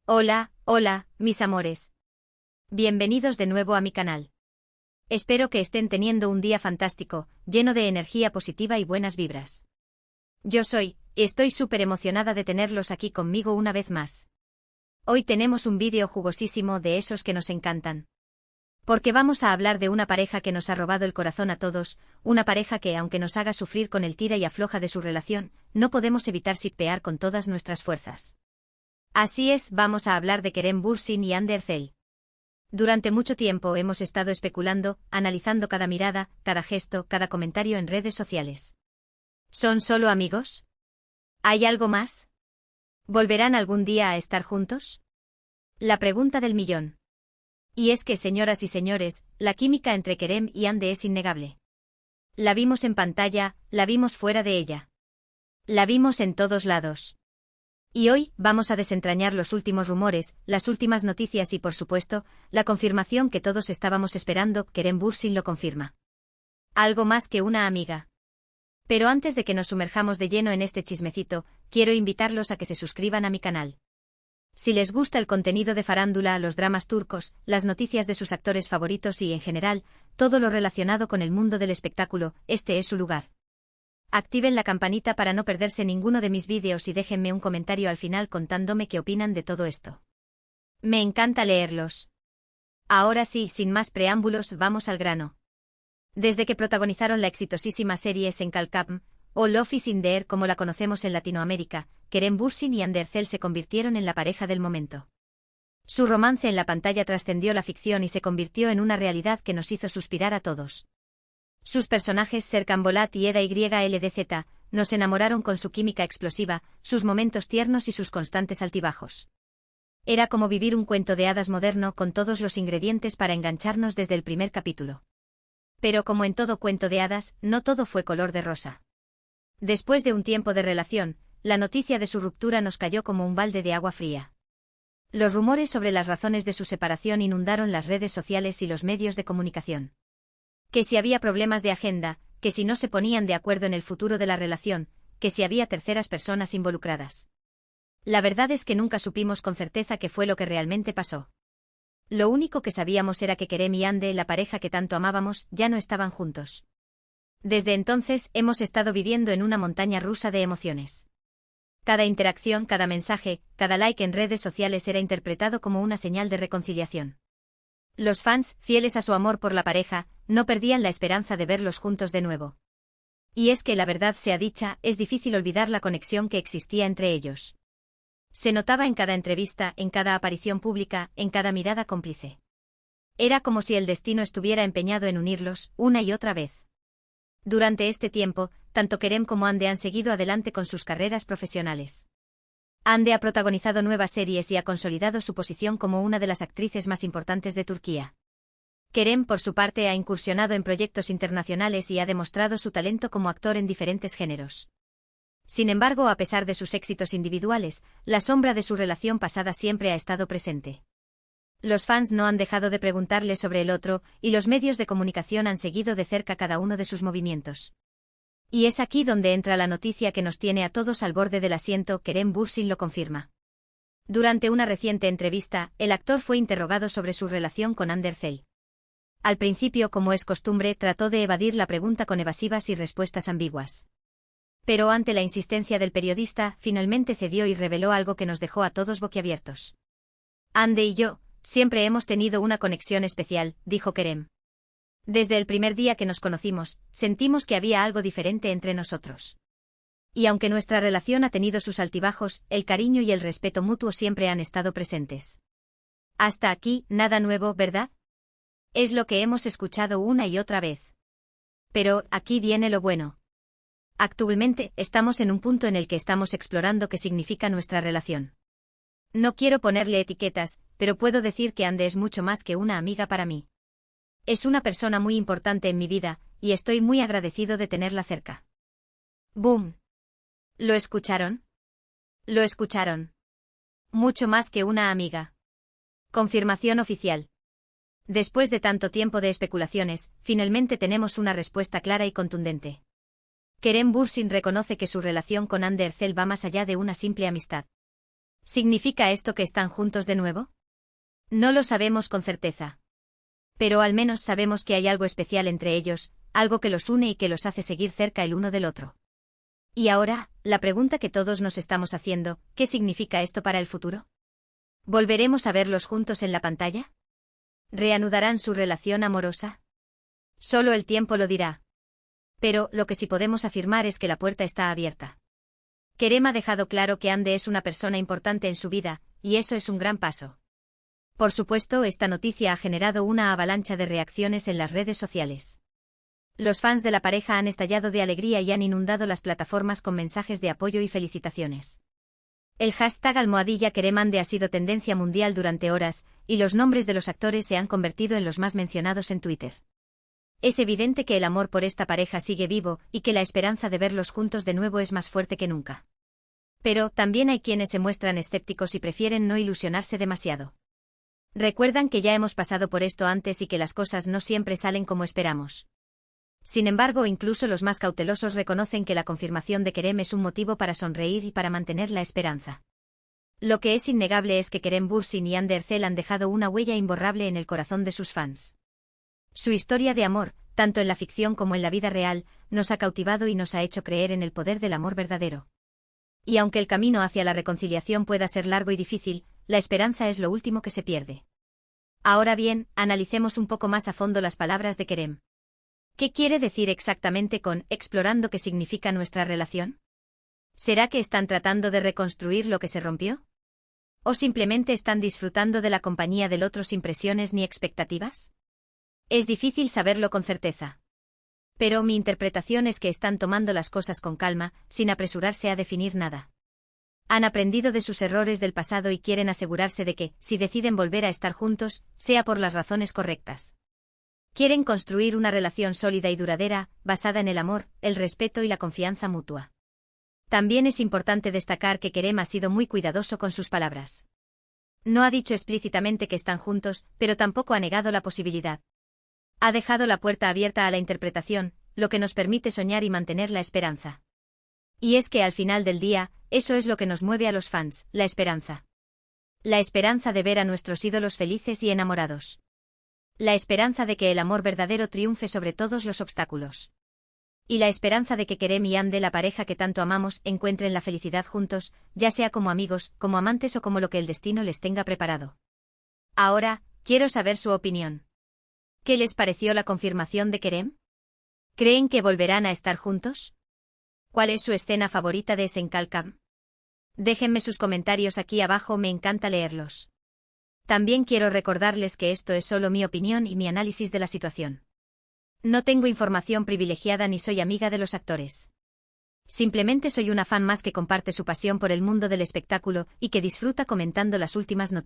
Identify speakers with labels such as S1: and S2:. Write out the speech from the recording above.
S1: Hola, hola, mis amores. Bienvenidos de nuevo a mi canal. Espero que estén teniendo un día fantástico, lleno de energía positiva y buenas vibras. Estoy súper emocionada de tenerlos aquí conmigo una vez más. Hoy tenemos un vídeo jugosísimo de esos que nos encantan. Porque vamos a hablar de una pareja que nos ha robado el corazón a todos, una pareja que, aunque nos haga sufrir con el tira y afloja de su relación, no podemos evitar shippear con todas nuestras fuerzas. Así es, vamos a hablar de Kerem Bürsin y Hande Erçel. Durante mucho tiempo hemos estado especulando, analizando cada mirada, cada gesto, cada comentario en redes sociales. ¿Son solo amigos? ¿Hay algo más? ¿Volverán algún día a estar juntos? La pregunta del millón. Y es que, señoras y señores, la química entre Kerem y Hande es innegable. La vimos en pantalla, la vimos fuera de ella. La vimos en todos lados. Y hoy vamos a desentrañar los últimos rumores, las últimas noticias y, por supuesto, la confirmación que todos estábamos esperando. Kerem Bürsin lo confirma. Algo más que una amiga. Pero antes de que nos sumerjamos de lleno en este chismecito, quiero invitarlos a que se suscriban a mi canal. Si les gusta el contenido de farándula, los dramas turcos, las noticias de sus actores favoritos y, en general, todo lo relacionado con el mundo del espectáculo, este es su lugar. Activen la campanita para no perderse ninguno de mis vídeos y déjenme un comentario al final contándome qué opinan de todo esto. Me encanta leerlos. Ahora sí, sin más preámbulos, vamos al grano. Desde que protagonizaron la exitosísima serie Senkalkam, o Love is in the Air como la conocemos en Latinoamérica, Kerem Bürsin y Hande Erçel se convirtieron en la pareja del momento. Su romance en la pantalla trascendió la ficción y se convirtió en una realidad que nos hizo suspirar a todos. Sus personajes Serkan Bolat y Eda YLDZ nos enamoraron con su química explosiva, sus momentos tiernos y sus constantes altibajos. Era como vivir un cuento de hadas moderno con todos los ingredientes para engancharnos desde el primer capítulo. Pero como en todo cuento de hadas, no todo fue color de rosa. Después de un tiempo de relación, la noticia de su ruptura nos cayó como un balde de agua fría. Los rumores sobre las razones de su separación inundaron las redes sociales y los medios de comunicación. Que si había problemas de agenda, que si no se ponían de acuerdo en el futuro de la relación, que si había terceras personas involucradas. La verdad es que nunca supimos con certeza qué fue lo que realmente pasó. Lo único que sabíamos era que Kerem y Hande, la pareja que tanto amábamos, ya no estaban juntos. Desde entonces hemos estado viviendo en una montaña rusa de emociones. Cada interacción, cada mensaje, cada like en redes sociales era interpretado como una señal de reconciliación. Los fans, fieles a su amor por la pareja, no perdían la esperanza de verlos juntos de nuevo. Y es que, la verdad sea dicha, es difícil olvidar la conexión que existía entre ellos. Se notaba en cada entrevista, en cada aparición pública, en cada mirada cómplice. Era como si el destino estuviera empeñado en unirlos, una y otra vez. Durante este tiempo, tanto Kerem como Hande han seguido adelante con sus carreras profesionales. Hande ha protagonizado nuevas series y ha consolidado su posición como una de las actrices más importantes de Turquía. Kerem, por su parte, ha incursionado en proyectos internacionales y ha demostrado su talento como actor en diferentes géneros. Sin embargo, a pesar de sus éxitos individuales, la sombra de su relación pasada siempre ha estado presente. Los fans no han dejado de preguntarle sobre el otro, y los medios de comunicación han seguido de cerca cada uno de sus movimientos. Y es aquí donde entra la noticia que nos tiene a todos al borde del asiento. Kerem Bürsin lo confirma. Durante una reciente entrevista, el actor fue interrogado sobre su relación con Hande Erçel. Al principio, como es costumbre, trató de evadir la pregunta con evasivas y respuestas ambiguas. Pero ante la insistencia del periodista, finalmente cedió y reveló algo que nos dejó a todos boquiabiertos. Hande y yo siempre hemos tenido una conexión especial, dijo Kerem. Desde el primer día que nos conocimos, sentimos que había algo diferente entre nosotros. Y aunque nuestra relación ha tenido sus altibajos, el cariño y el respeto mutuo siempre han estado presentes. Hasta aquí, nada nuevo, ¿verdad? Es lo que hemos escuchado una y otra vez. Pero, aquí viene lo bueno. Actualmente, estamos en un punto en el que estamos explorando qué significa nuestra relación. No quiero ponerle etiquetas, pero puedo decir que Hande es mucho más que una amiga para mí. Es una persona muy importante en mi vida, y estoy muy agradecido de tenerla cerca. ¡Boom! ¿Lo escucharon? Lo escucharon. Mucho más que una amiga. Confirmación oficial. Después de tanto tiempo de especulaciones, finalmente tenemos una respuesta clara y contundente. Kerem Bürsin reconoce que su relación con Hande Erçel va más allá de una simple amistad. ¿Significa esto que están juntos de nuevo? No lo sabemos con certeza. Pero al menos sabemos que hay algo especial entre ellos, algo que los une y que los hace seguir cerca el uno del otro. Y ahora, la pregunta que todos nos estamos haciendo, ¿qué significa esto para el futuro? ¿Volveremos a verlos juntos en la pantalla? ¿Reanudarán su relación amorosa? Solo el tiempo lo dirá. Pero, lo que sí podemos afirmar es que la puerta está abierta. Kerem ha dejado claro que Hande es una persona importante en su vida, y eso es un gran paso. Por supuesto, esta noticia ha generado una avalancha de reacciones en las redes sociales. Los fans de la pareja han estallado de alegría y han inundado las plataformas con mensajes de apoyo y felicitaciones. El hashtag #KeremHande ha sido tendencia mundial durante horas, y los nombres de los actores se han convertido en los más mencionados en Twitter. Es evidente que el amor por esta pareja sigue vivo y que la esperanza de verlos juntos de nuevo es más fuerte que nunca. Pero, también hay quienes se muestran escépticos y prefieren no ilusionarse demasiado. Recuerdan que ya hemos pasado por esto antes y que las cosas no siempre salen como esperamos. Sin embargo, incluso los más cautelosos reconocen que la confirmación de Kerem es un motivo para sonreír y para mantener la esperanza. Lo que es innegable es que Kerem Bürsin y Hande Erçel han dejado una huella imborrable en el corazón de sus fans. Su historia de amor, tanto en la ficción como en la vida real, nos ha cautivado y nos ha hecho creer en el poder del amor verdadero. Y aunque el camino hacia la reconciliación pueda ser largo y difícil, la esperanza es lo último que se pierde. Ahora bien, analicemos un poco más a fondo las palabras de Kerem. ¿Qué quiere decir exactamente con explorando qué significa nuestra relación? ¿Será que están tratando de reconstruir lo que se rompió? ¿O simplemente están disfrutando de la compañía del otro sin presiones ni expectativas? Es difícil saberlo con certeza. Pero mi interpretación es que están tomando las cosas con calma, sin apresurarse a definir nada. Han aprendido de sus errores del pasado y quieren asegurarse de que, si deciden volver a estar juntos, sea por las razones correctas. Quieren construir una relación sólida y duradera, basada en el amor, el respeto y la confianza mutua. También es importante destacar que Kerem ha sido muy cuidadoso con sus palabras. No ha dicho explícitamente que están juntos, pero tampoco ha negado la posibilidad. Ha dejado la puerta abierta a la interpretación, lo que nos permite soñar y mantener la esperanza. Y es que al final del día, eso es lo que nos mueve a los fans, la esperanza. La esperanza de ver a nuestros ídolos felices y enamorados. La esperanza de que el amor verdadero triunfe sobre todos los obstáculos. Y la esperanza de que Kerem y Hande, la pareja que tanto amamos, encuentren la felicidad juntos, ya sea como amigos, como amantes o como lo que el destino les tenga preparado. Ahora, quiero saber su opinión. ¿Qué les pareció la confirmación de Kerem? ¿Creen que volverán a estar juntos? ¿Cuál es su escena favorita de Senkalkam? Déjenme sus comentarios aquí abajo, me encanta leerlos. También quiero recordarles que esto es solo mi opinión y mi análisis de la situación. No tengo información privilegiada ni soy amiga de los actores. Simplemente soy una fan más que comparte su pasión por el mundo del espectáculo y que disfruta comentando las últimas noticias.